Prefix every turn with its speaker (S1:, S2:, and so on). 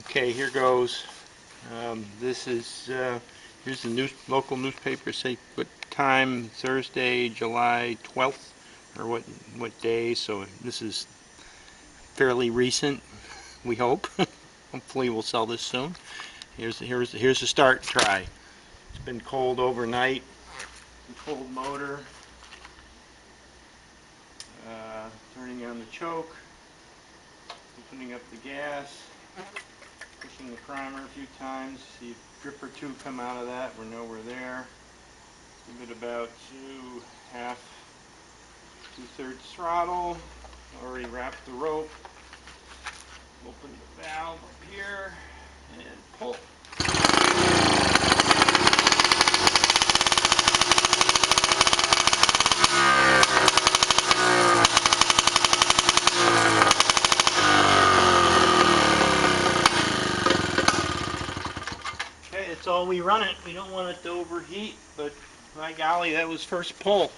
S1: Okay, here goes. This is here's the local newspaper. Say what time? Thursday, July 12th, or what day? So this is fairly recent. We hope. Hopefully, we'll sell this soon. Here's the start try. It's been cold overnight. Cold motor. Turning on the choke. Opening up the gas. Pushing the primer a few times, see a drip or two come out of that. We know we're there. Give it about two-thirds throttle. Already wrapped the rope. Open the valve up here and pull. Okay, that's all we run it. We don't want it to overheat, but by golly, that was first pull.